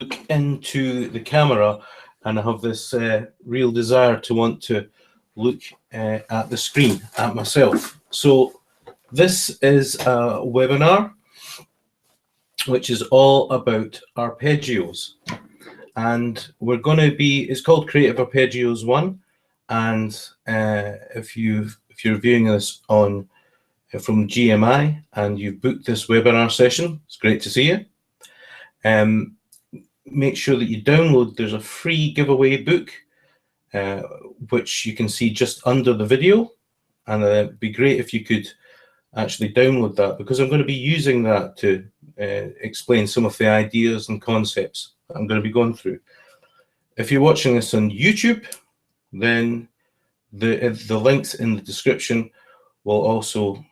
look into the camera, and I have this real desire to want to look at the screen, at myself. So this is a webinar which is all about arpeggios, and we're going to be, it's called Creative Arpeggios 1, and if you're viewing this on from GMI and you've booked this webinar session, it's great to see you. Make sure that you download, there's a free giveaway book which you can see just under the video, and it'd be great if you could actually download that, because I'm going to be using that to explain some of the ideas and concepts that I'm going to be going through. If you're watching this on YouTube, then the links in the description will also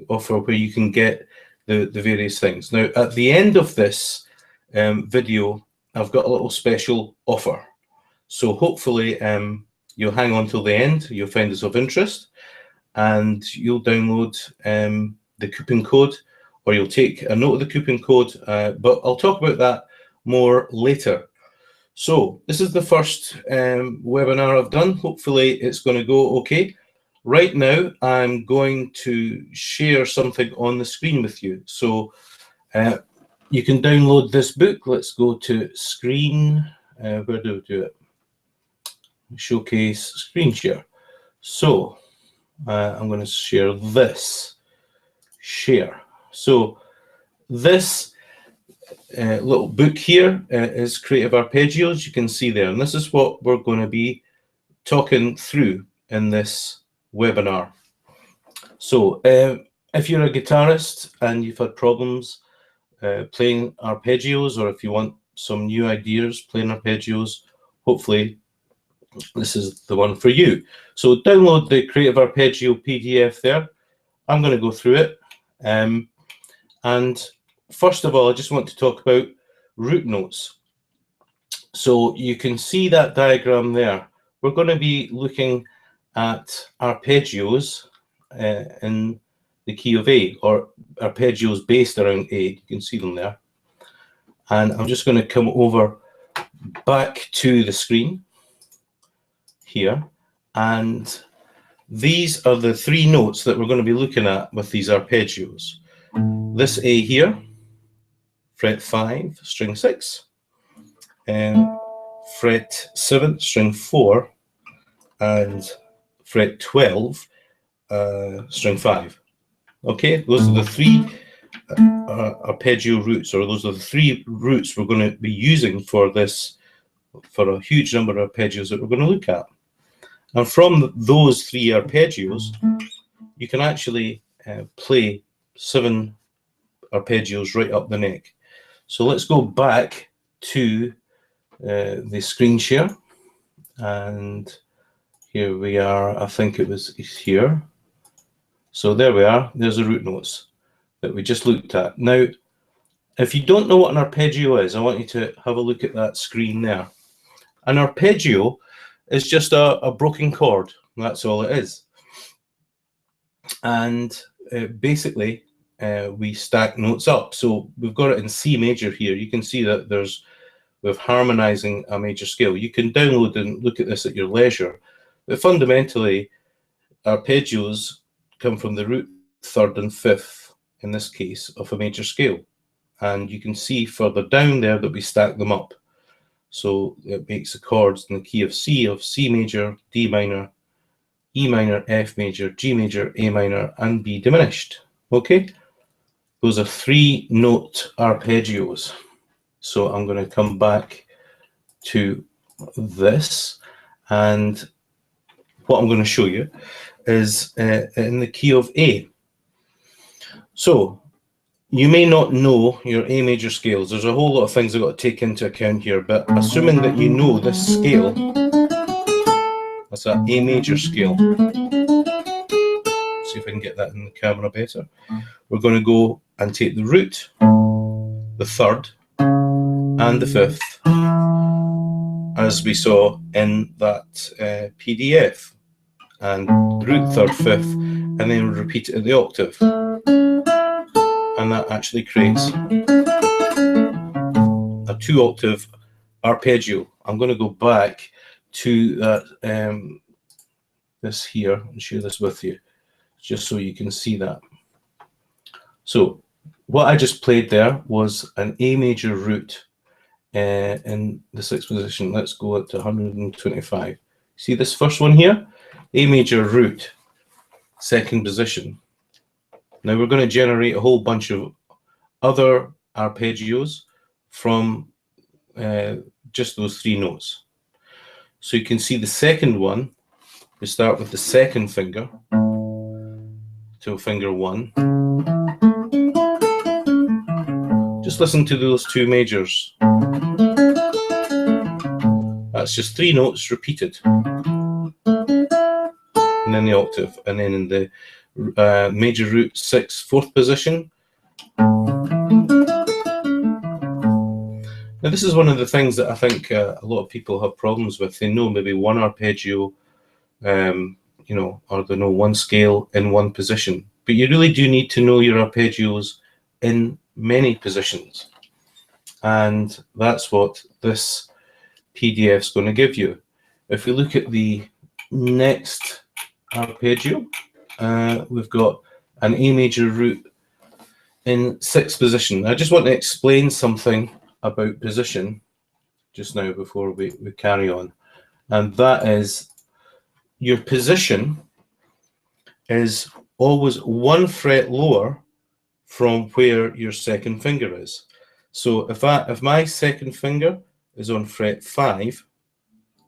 offer where you can get the various things. Now, at the end of this video, I've got a little special offer. So hopefully you'll hang on till the end, you'll find this of interest, and you'll download the coupon code, or you'll take a note of the coupon code, but I'll talk about that more later. So this is the first webinar I've done. Hopefully it's going to go okay. Right now I'm going to share something on the screen with you. So you can download this book. Let's go to screen. Where do we do it? Showcase screen share. So I'm going to share this. Share. So this little book here is Creative Arpeggios. You can see there, and this is what we're going to be talking through in this webinar. So if you're a guitarist and you've had problems playing arpeggios, or if you want some new ideas playing arpeggios, hopefully this is the one for you. So download the Creative Arpeggio PDF there. I'm going to go through it. And first of all, I just want to talk about root notes. So you can see that diagram there. We're going to be looking at arpeggios in the key of A, or arpeggios based around A. You can see them there. And I'm just going to come over back to the screen here, and these are the three notes that we're going to be looking at with these arpeggios. This A here, fret 5, string 6, and fret 7, string 4, and fret 12, string 5. Okay, those are the three arpeggio roots, or those are the three roots we're going to be using for this, for a huge number of arpeggios that we're going to look at. And from those three arpeggios, you can actually play 7 arpeggios right up the neck. So let's go back to the screen share, and here we are. I think it was here. So there we are. There's the root notes that we just looked at. Now, if you don't know what an arpeggio is, I want you to have a look at that screen there. An arpeggio is just a broken chord. That's all it is. And basically, we stack notes up. So we've got it in C major here. You can see that we're harmonizing a major scale. You can download and look at this at your leisure. But fundamentally, arpeggios come from the root 3rd and 5th, in this case, of a major scale. And you can see further down there that we stack them up. So it makes the chords in the key of C major, D minor, E minor, F major, G major, A minor, and B diminished. Okay? Those are 3 note arpeggios. So I'm going to come back to this, and what I'm going to show you is in the key of A. So you may not know your A major scales. There's a whole lot of things I've got to take into account here, but assuming that you know this scale, that's an A major scale. See if I can get that in the camera better. We're going to go and take the root, the 3rd, and the 5th, as we saw in that PDF, and root 3rd, 5th, and then repeat it in the octave. And that actually creates a 2-octave arpeggio. I'm going to go back to that this here and share this with you, just so you can see that. So what I just played there was an A major root in the 6th position. Let's go up to 125. See this first one here? A major root, 2nd position. Now we're going to generate a whole bunch of other arpeggios from just those 3 notes. So you can see the second one, we start with the 2nd finger to finger 1. Just listen to those 2 majors. That's just 3 notes repeated. And then the octave. And then in the major root 6, 4th position. Now this is one of the things that I think a lot of people have problems with. They know maybe one arpeggio, you know, or they know one scale in one position. But you really do need to know your arpeggios in many positions. And that's what this PDF is going to give you. If we look at the next arpeggio, we've got an A major root in 6th position. I just want to explain something about position just now before we carry on, and that is your position is always 1 fret lower from where your 2nd finger is. So if my 2nd finger is on fret 5,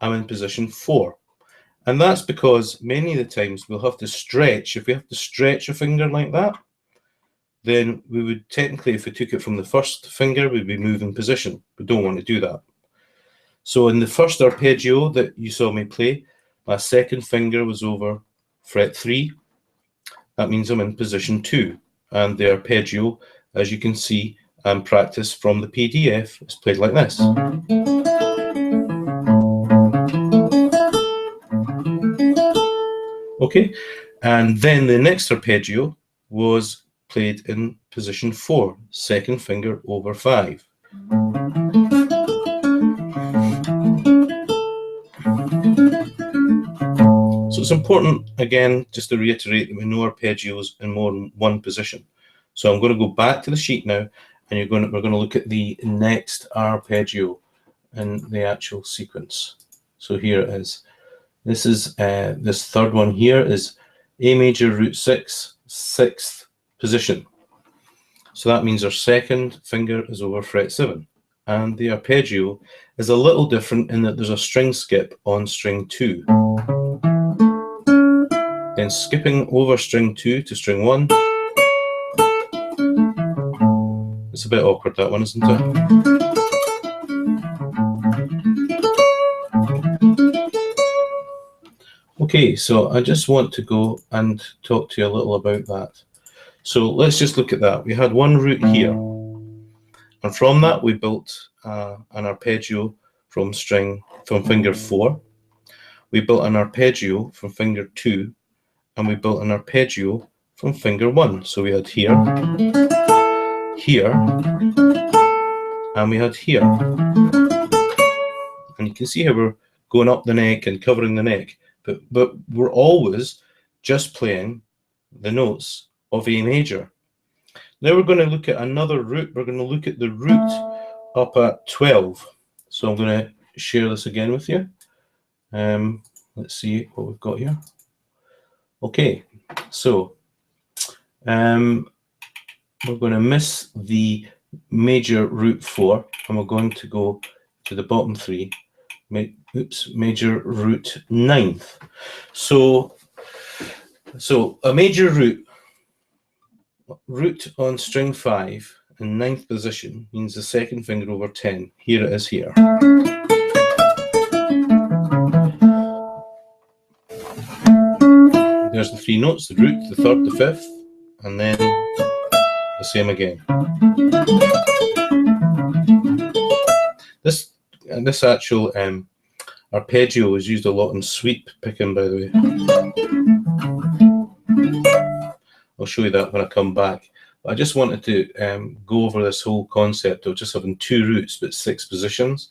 I'm in position 4. And that's because many of the times we'll have to stretch. If we have to stretch a finger like that, then we would technically, if we took it from the 1st finger, we'd be moving position. We don't want to do that. So in the first arpeggio that you saw me play, my 2nd finger was over fret 3. That means I'm in position 2. And the arpeggio, as you can see and practice from the PDF, is played like this. Okay, and then the next arpeggio was played in position 4, 2nd finger over 5. So it's important, again, just to reiterate that we know arpeggios in more than one position. So I'm going to go back to the sheet now, and we're going to look at the next arpeggio in the actual sequence. So here it is. This is this 3rd one here is A major root 6, 6th position. So that means our 2nd finger is over fret 7. And the arpeggio is a little different in that there's a string skip on string 2. Then skipping over string 2 to string 1. It's a bit awkward, that one, isn't it? Okay, so I just want to go and talk to you a little about that. So let's just look at that. We had 1 root here, and from that we built an arpeggio from finger 4. We built an arpeggio from finger 2, and we built an arpeggio from finger 1. So we had here, here, and we had here. And you can see how we're going up the neck and covering the neck, but we're always just playing the notes of A major. Now we're going to look at another root. We're going to look at the root up at 12. So I'm going to share this again with you. Let's see what we've got here. Okay, so we're going to miss the major root 4, and we're going to go to the bottom 3. Major root 9th. So a major root on string 5 in 9th position means the 2nd finger over 10. Here it is here. There's the 3 notes, the root, the 3rd, the 5th, and then the same again. This actual arpeggio is used a lot in sweep picking, by the way. I'll show you that when I come back. I just wanted to go over this whole concept of just having 2 roots but 6 positions.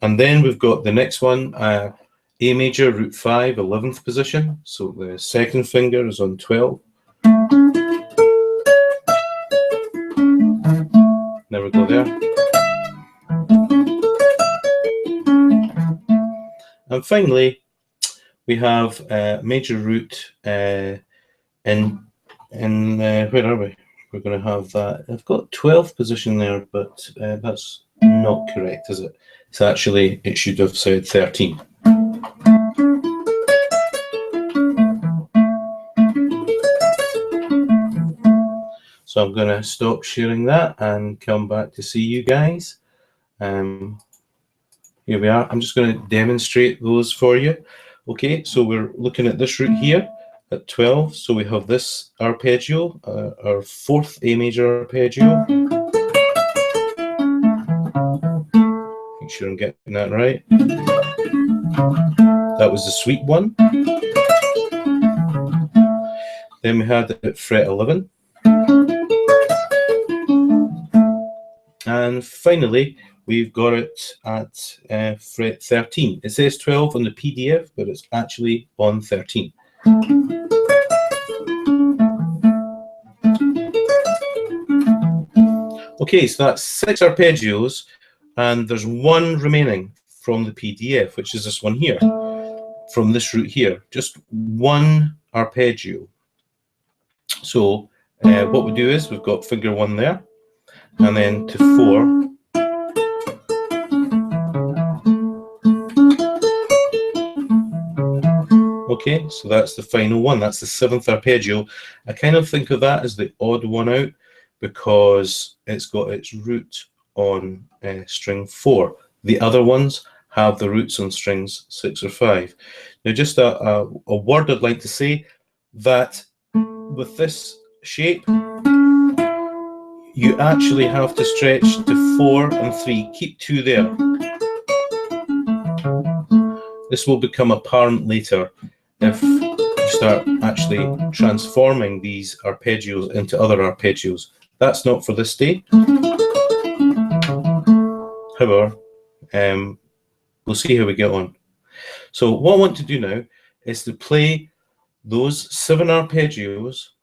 And then we've got the next one, A major, root 5, 11th position. So the second finger is on 12. Never go there. And finally, we have major root in where are we? We're going to have that. I've got 12th position there, but that's not correct, is it? So actually, it should have said 13. So I'm going to stop sharing that and come back to see you guys. Here we are. I'm just going to demonstrate those for you. Okay, so we're looking at this root here at 12. So we have this arpeggio, our 4th A major arpeggio. Make sure I'm getting that right. That was the sweet one. Then we had it at fret 11. And finally, we've got it at fret 13. It says 12 on the PDF, but it's actually on 13. Okay, so that's 6 arpeggios, and there's 1 remaining from the PDF, which is this one here, from this root here. Just 1 arpeggio. So what we do is we've got finger 1 there, and then to 4. Okay, so that's the final one. That's the 7th arpeggio. I kind of think of that as the odd one out because it's got its root on string 4. The other ones have the roots on strings 6 or 5. Now, just a word I'd like to say, that with this shape, you actually have to stretch to 4 and 3. Keep 2 there. This will become apparent later if you start actually transforming these arpeggios into other arpeggios. That's not for this day. However, we'll see how we get on. So what I want to do now is to play those 7 arpeggios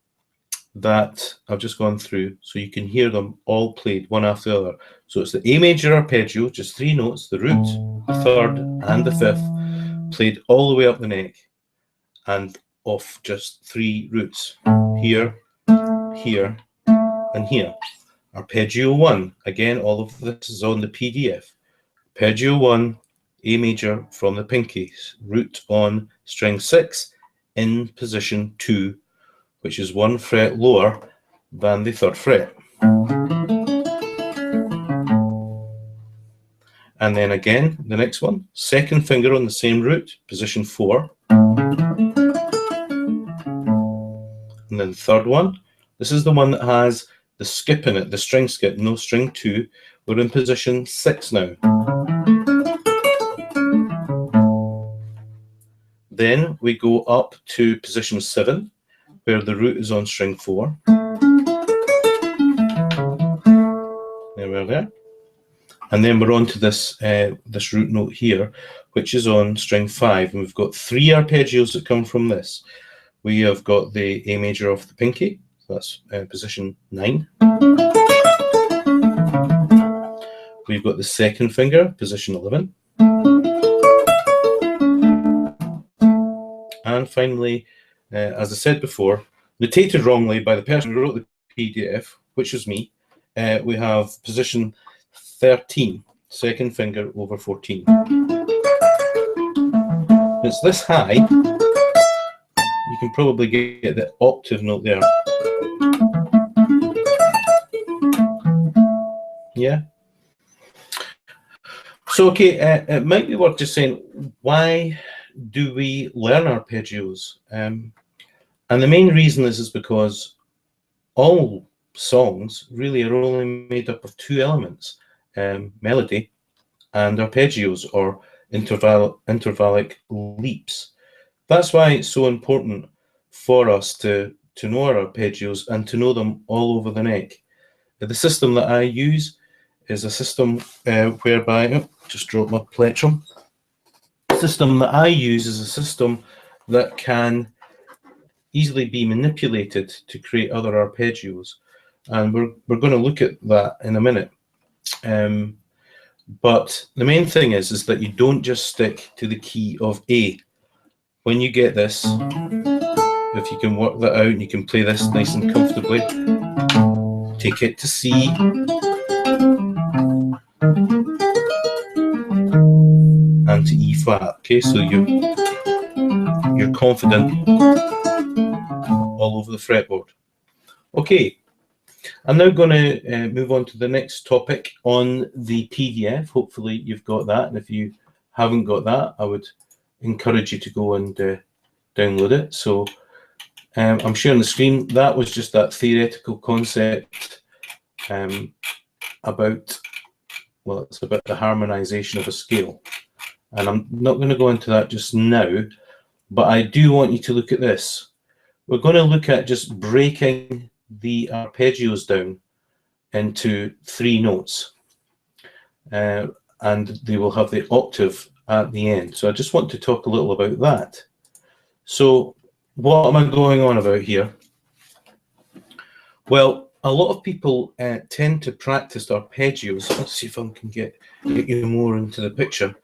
that I've just gone through, so you can hear them all played one after the other. So it's the A major arpeggio, just 3 notes, the root, the 3rd, and the 5th, played all the way up the neck, and off just 3 roots. Here, here, and here. Arpeggio 1, again, all of this is on the PDF. Arpeggio 1, A major from the pinky, root on string 6, in position 2, which is 1 fret lower than the 3rd fret. And then again, the next one, 2nd finger on the same root, position 4. And then the 3rd one, this is the one that has the skip in it, the string skip, no string 2. We're in position 6 now. Then we go up to position 7, where the root is on string 4. There we are there. And then we're on to this, this root note here, which is on string 5. And we've got 3 arpeggios that come from this. We have got the A major off the pinky, so that's position 9. We've got the 2nd finger, position 11. And finally, as I said before, notated wrongly by the person who wrote the PDF, which was me, we have position 13, 2nd finger over 14. It's this high, you can probably get the octave note there. Yeah. So, okay, it might be worth just saying, why do we learn arpeggios? And the main reason is because all songs really are only made up of 2 elements, melody and arpeggios, or intervallic leaps. That's why it's so important for us to to know our arpeggios and to know them all over the neck. The system that I use is a system whereby, oh, just dropped my plectrum. The system that I use is a system that can easily be manipulated to create other arpeggios, and we're going to look at that in a minute. But the main thing is that you don't just stick to the key of A. When you get this, if you can work that out and you can play this nice and comfortably, take it to C, and to E flat. Okay, so you're confident all over the fretboard. Okay, I'm now going to move on to the next topic on the PDF. Hopefully you've got that, and if you haven't got that, I would encourage you to go and download it. So I'm sharing the screen. That was just that theoretical concept about, well, it's about the harmonization of a scale. And I'm not going to go into that just now, but I do want you to look at this. We're going to look at just breaking the arpeggios down into 3 notes, and they will have the octave at the end. So I just want to talk a little about that. So what am I going on about here? Well, a lot of people tend to practice arpeggios. Let's see if I can get you more into the picture.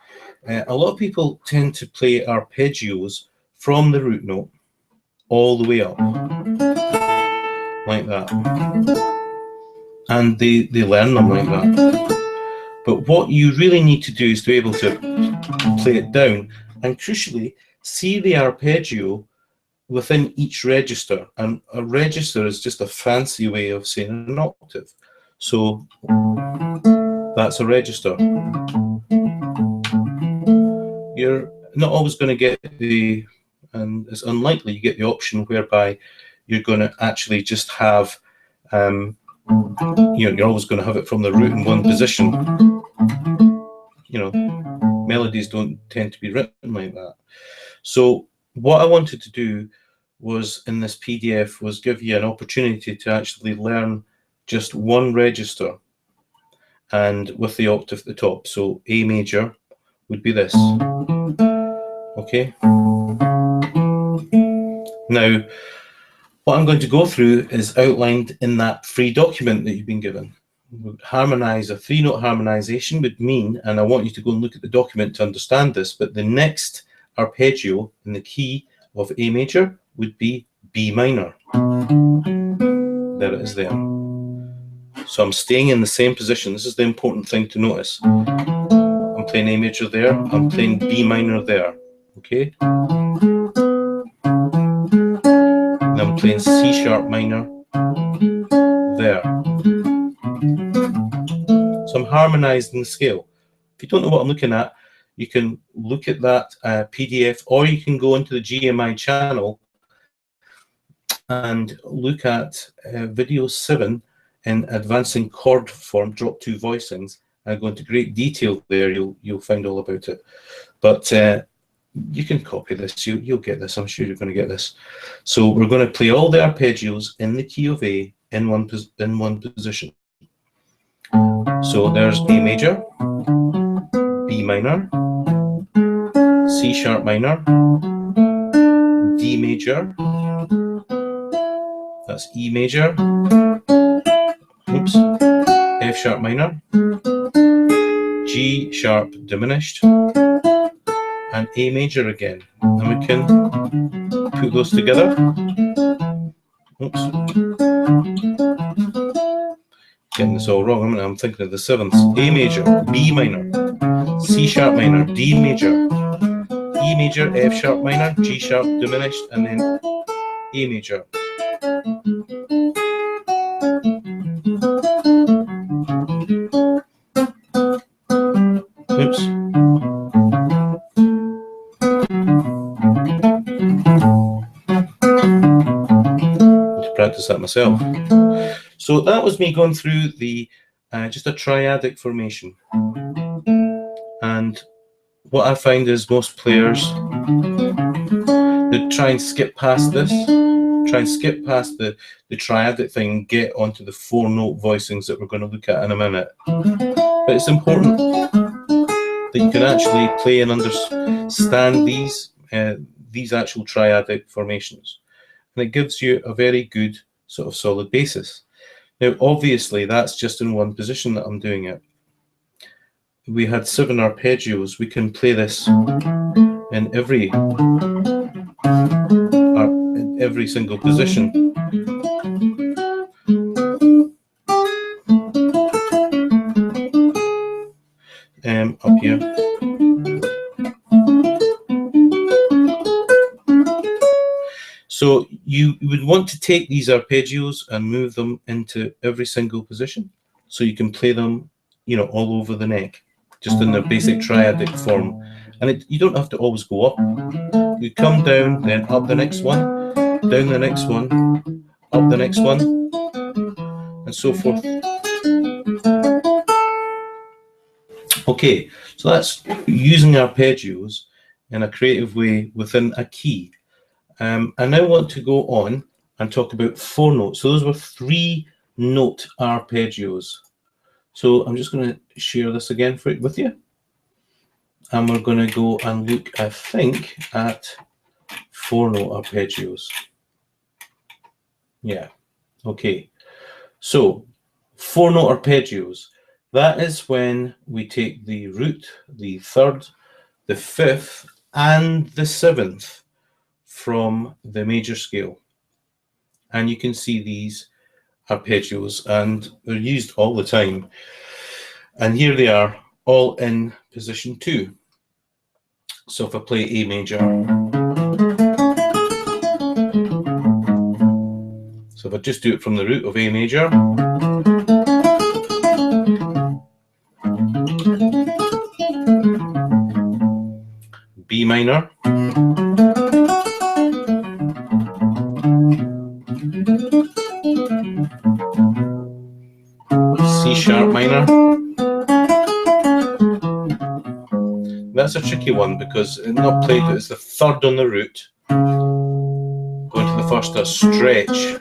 A lot of people tend to play arpeggios from the root note all the way up, like that. And they learn them like that. But what you really need to do is to be able to play it down and, crucially, see the arpeggio within each register. And a register is just a fancy way of saying an octave. So that's a register. You're not always going to get the, and it's unlikely you get the option whereby you're going to actually just have, you're always going to have it from the root in one position. Melodies don't tend to be written like that. So what I wanted to do was, in this PDF, was give you an opportunity to actually learn just one register and with the octave at the top. So A major would be this. Okay. Now, what I'm going to go through is outlined in that free document that you've been given. Harmonize, a 3-note harmonization would mean, and I want you to go and look at the document to understand this, but the next arpeggio in the key of A major would be B minor. There it is there. So I'm staying in the same position. This is the important thing to notice. I'm playing A major there, I'm playing B minor there. Okay? And I'm playing C sharp minor there. So I'm harmonizing the scale. If you don't know what I'm looking at, you can look at that PDF, or you can go into the GMI channel and look at video 7 in advancing chord form, drop 2 voicings. I go into great detail there. You'll find all about it. But you can copy this. You'll get this. I'm sure you're going to get this. So we're going to play all the arpeggios in the key of A in one position. So there's A major, B minor, C sharp minor, D major, that's E major, oops, F sharp minor, G sharp diminished, and A major again. And we can put those together. Oops. Getting this all wrong, I'm thinking of the 7ths. A major, B minor, C sharp minor, D major, E major, F sharp minor, G sharp diminished, and then A major. Oops. To practice that myself. So that was me going through the just a triadic formation. And what I find is most players, they try and skip past this try and skip past the triadic thing and get onto the 4-note voicings that we're going to look at in a minute. But it's important that you can actually play and understand these actual triadic formations. And it gives you a very good sort of solid basis. Now, obviously, that's just in one position that I'm doing it. We had 7 arpeggios. We can play this in every single position. Up here. So you would want to take these arpeggios and move them into every single position, so you can play them, you know, all over the neck, just in their basic triadic form. And you don't have to always go up. You come down, then up the next one, down the next one, up the next one, and so forth. Okay, so that's using arpeggios in a creative way within a key. I now want to go on and talk about 4 notes. So those were 3-note arpeggios. So I'm just going to share this again with you. And we're going to go and look, I think, at 4-note arpeggios. Yeah, okay. So 4-note arpeggios, that is when we take the root, the 3rd, the 5th, and the 7th from the major scale. And you can see these arpeggios, and they're used all the time. And here they are, all in position 2. So if I play A major, so if I just do it from the root of A major, B minor, C sharp minor. That's a tricky one because it's not played, it's the 3rd on the root, going to the 1st, a stretch.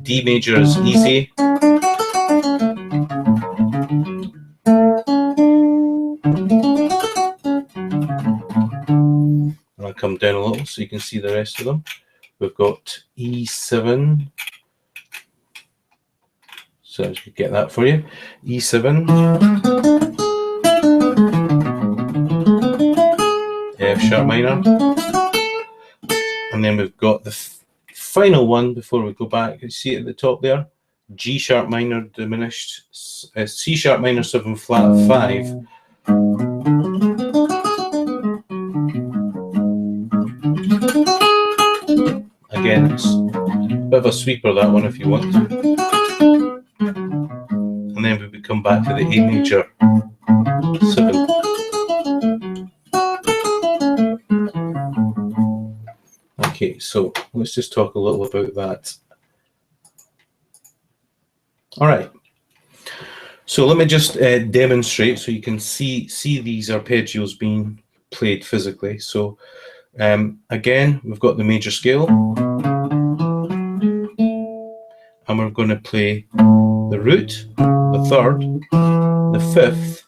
D major is easy. And I'll come down a little so you can see the rest of them. We've got E7. So I should get that for you. E7. F sharp minor. And then we've got the final one before we go back. You see it at the top there? G sharp minor diminished, C sharp minor 7 flat 5. Again, it's a bit of a sweeper, that one, if you want to. And then we would come back to the A major 7. Okay, so let's just talk a little about that. All right. So let me just demonstrate so you can see these arpeggios being played physically. So again, we've got the major scale, and we're going to play the root, the 3rd, the 5th,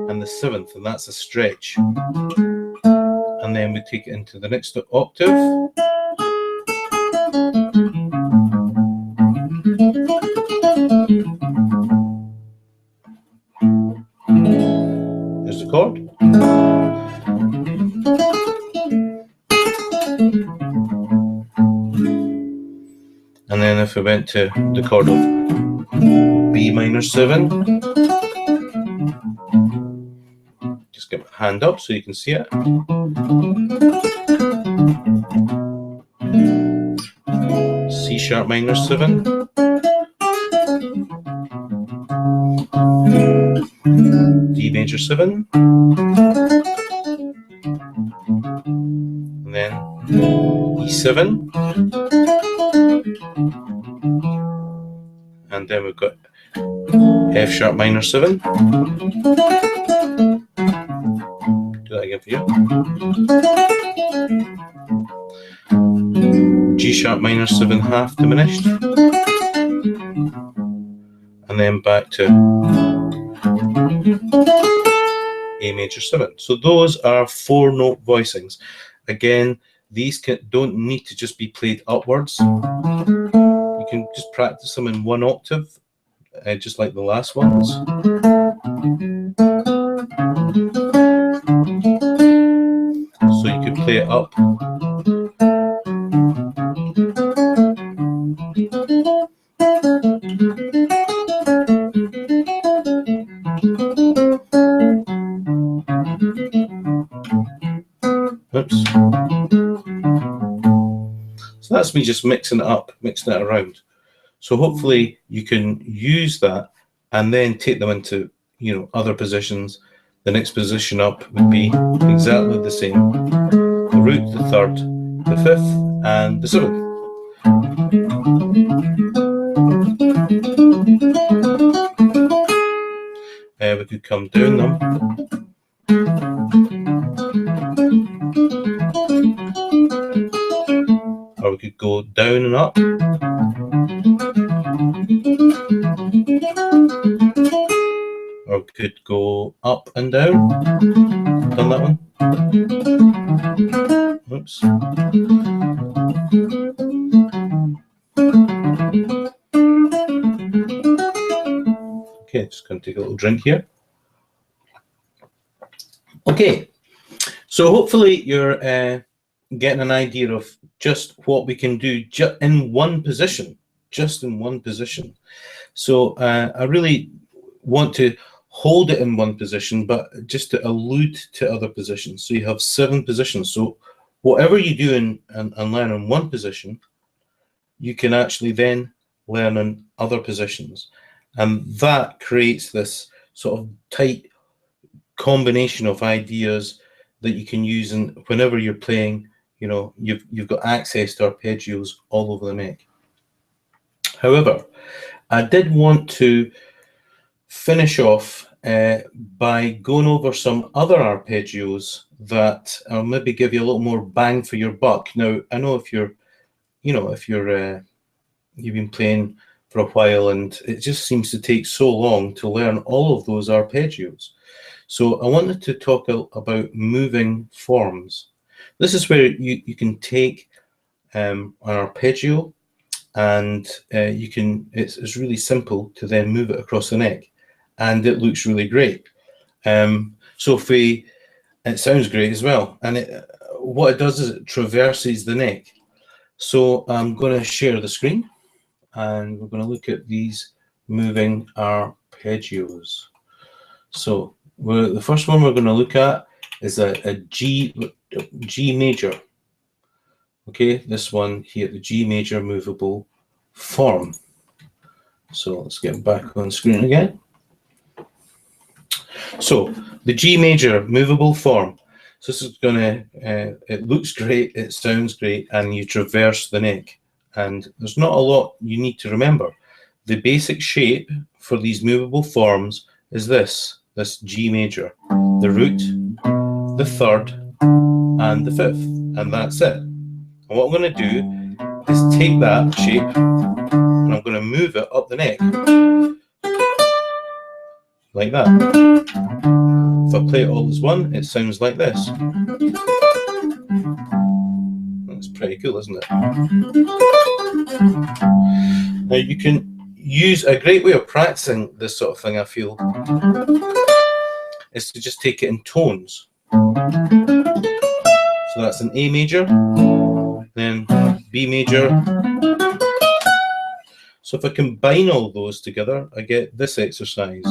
and the 7th, and that's a stretch. And then we take it into the next octave. There's the chord. And then if we went to the chord of B minor 7, just get my hand up so you can see it. C sharp minor 7. D major 7. And then E7. And then we've got F sharp minor 7. Do that again for you. G sharp minor 7/2 diminished, and then back to A major 7. So those are 4-note voicings. Again, these don't need to just be played upwards. You can just practice them in 1 octave, just like the last ones. So you could play it up. Oops. So that's me just mixing it up, mixing it around. So hopefully you can use that and then take them into, you know, other positions. The next position up would be exactly the same. The root, the third, the fifth, and the seventh. We could come down them. Or we could go down and up. Or we could go up and down. Done that one. Oops. Okay, just going to take a little drink here. Okay, so hopefully you're getting an idea of just what we can do in one position, just in one position. So I really want to hold it in one position, but just to allude to other positions. So you have 7 positions. So whatever you do and learn in one position, you can actually then learn in other positions. And that creates this sort of tight combination of ideas that you can use in whenever you're playing. You know, you've got access to arpeggios all over the neck. However, I did want to finish off by going over some other arpeggios that will maybe give you a little more bang for your buck. Now, I know if you're, you know, if you're you've been playing for a while and it just seems to take so long to learn all of those arpeggios. So I wanted to talk about moving forms. This is where you can take an arpeggio and you can, it's really simple to then move it across the neck and it looks really great. So if it sounds great as well. And what it does is it traverses the neck. So I'm going to share the screen and we're going to look at these moving arpeggios. So the first one we're going to look at is a G major. Okay, this one here, the G major movable form. So let's get back on screen again. So the G major movable form. So this is going to, it looks great, it sounds great, and you traverse the neck. And there's not a lot you need to remember. The basic shape for these movable forms is this G major, the root, the third, and the fifth, and that's it. And what I'm going to do is take that shape and I'm going to move it up the neck, like that. If I play it all as one, it sounds like this. That's pretty cool, isn't it? Now you can use a great way of practicing this sort of thing, I feel, is to just take it in tones. So that's an A major, then B major. So if I combine all those together, I get this exercise.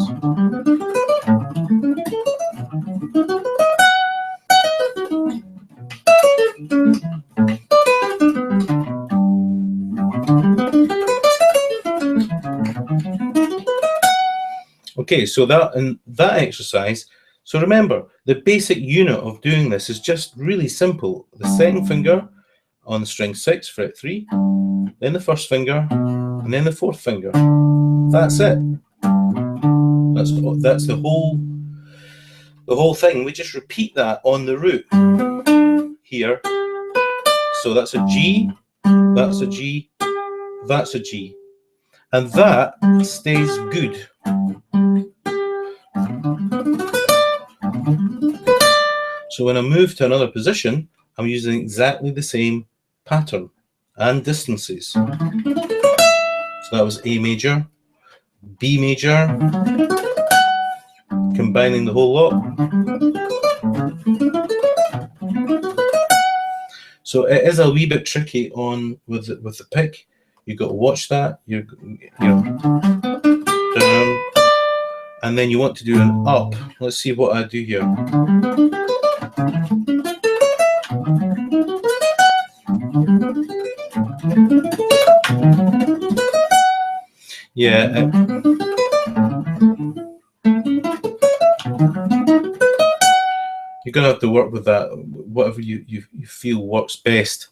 Okay, so that exercise, so remember, the basic unit of doing this is just really simple. The second finger on the string 6, fret 3, then the first finger, and then the fourth finger. That's it. That's the whole thing. We just repeat that on the root here. So that's a G, that's a G, that's a G. And that stays good. So when I move to another position, I'm using exactly the same pattern and distances. So that was A major, B major, combining the whole lot. So it is a wee bit tricky on with the pick. You've got to watch that. You know, down, and then you want to do an up. Let's see what I do here. Yeah. You're going to have to work with that, whatever you feel works best.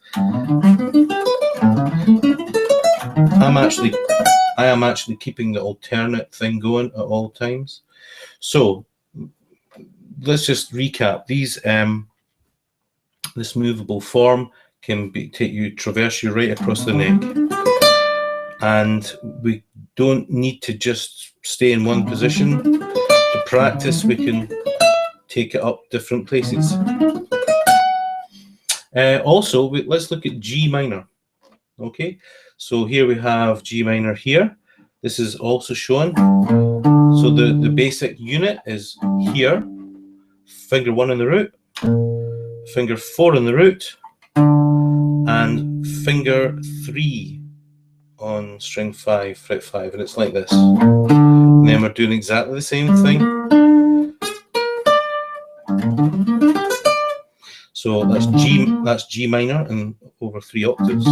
I am actually keeping the alternate thing going at all times. So let's just recap. These this movable form can traverse you right across the neck, and we don't need to just stay in one position. To practice, we can take it up different places. Also, let's look at G minor. Okay, so here we have G minor here. This is also shown. So the basic unit is here, finger 1 in the root, finger 4 in the root, and finger 3 on string 5, fret 5, and it's like this. And then we're doing exactly the same thing. So that's G minor and over 3 octaves.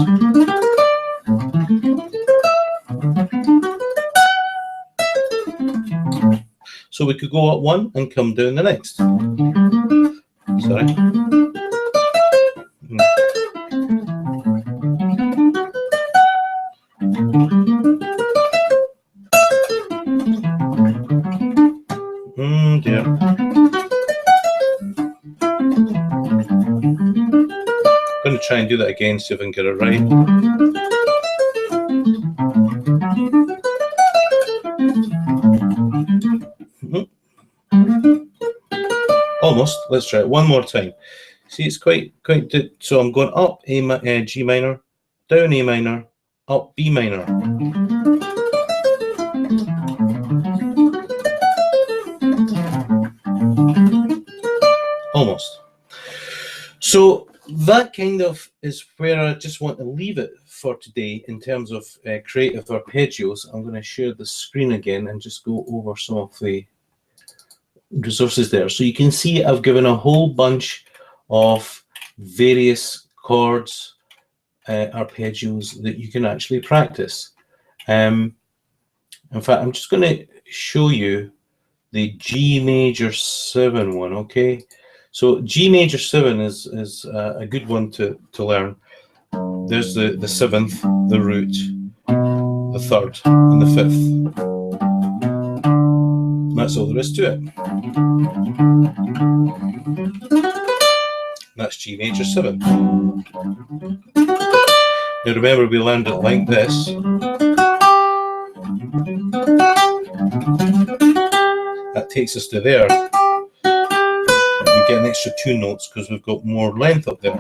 So we could go up 1 and come down the next. Sorry. Dear. I'm going to try and do that again, see if I can get it right. Almost. Let's try it one more time. See, it's quite. So I'm going up G minor, down A minor, up B minor. Almost. So that kind of is where I just want to leave it for today in terms of creative arpeggios. I'm going to share the screen again and just go over some of the resources there. So you can see I've given a whole bunch of various chords, arpeggios that you can actually practice. In fact, I'm just going to show you the G major 7 one, okay? So G major 7 is a good one to learn. There's the 7th, the root, the 3rd, and the 5th. That's all there is to it. That's G major 7. Now remember, we learned it like this. That takes us to there. We get an extra 2 notes because we've got more length up there.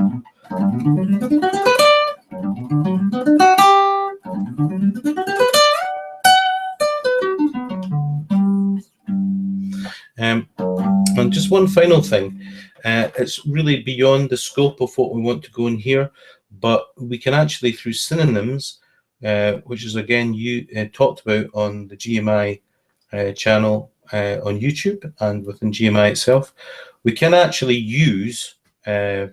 And just one final thing, it's really beyond the scope of what we want to go in here, but we can actually, through synonyms, which is again you talked about on the GMI channel on YouTube and within GMI itself, we can actually use a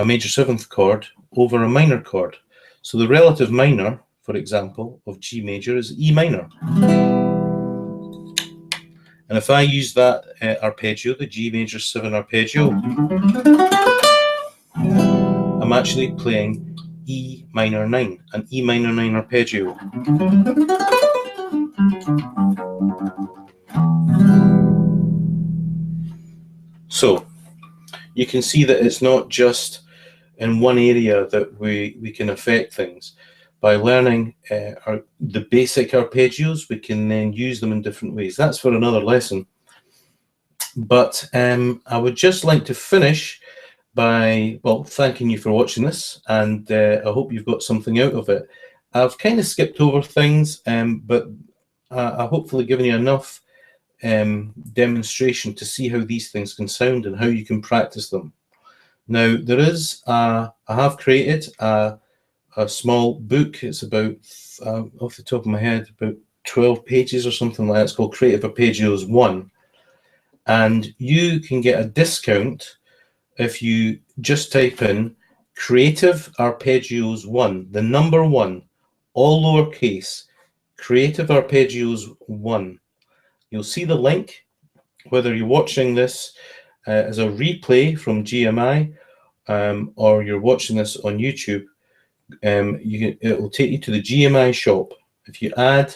major 7th chord over a minor chord. So the relative minor, for example, of G major is E minor. And if I use that arpeggio, the G major 7 arpeggio, I'm actually playing E minor 9, an E minor 9 arpeggio. So you can see that it's not just in one area that we can affect things. By learning the basic arpeggios, we can then use them in different ways. That's for another lesson. But I would just like to finish by, well, thanking you for watching this, and I hope you've got something out of it. I've kind of skipped over things, but I've hopefully given you enough demonstration to see how these things can sound and how you can practice them. Now, there is, I have created a small book. It's about, off the top of my head, about 12 pages or something like that. It's called Creative Arpeggios 1. And you can get a discount if you just type in Creative Arpeggios 1, the number 1, all lowercase, Creative Arpeggios 1. You'll see the link, whether you're watching this as a replay from GMI or you're watching this on YouTube. It will take you to the GMI shop. If you add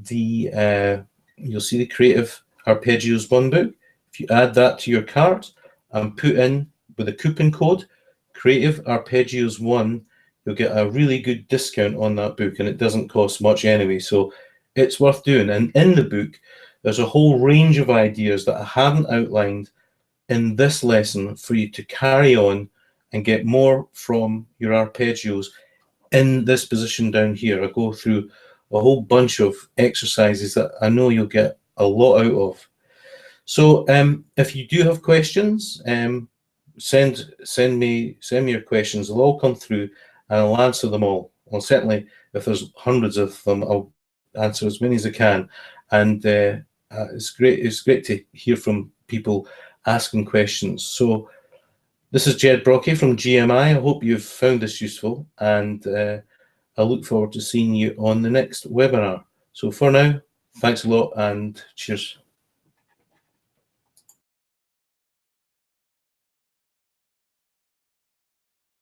the, you'll see the Creative Arpeggios 1 book. If you add that to your cart and put in with a coupon code Creative Arpeggios 1, you'll get a really good discount on that book, and it doesn't cost much anyway, so it's worth doing. And in the book, there's a whole range of ideas that I haven't outlined in this lesson for you to carry on and get more from your arpeggios in this position down here. I go through a whole bunch of exercises that I know you'll get a lot out of. So if you do have questions, send me your questions. They'll all come through and I'll answer them all. Well, certainly if there's hundreds of them, I'll answer as many as I can. And it's great to hear from people asking questions. So this is Jed Brocky from GMI. I hope you've found this useful, and I look forward to seeing you on the next webinar. So for now, thanks a lot and cheers.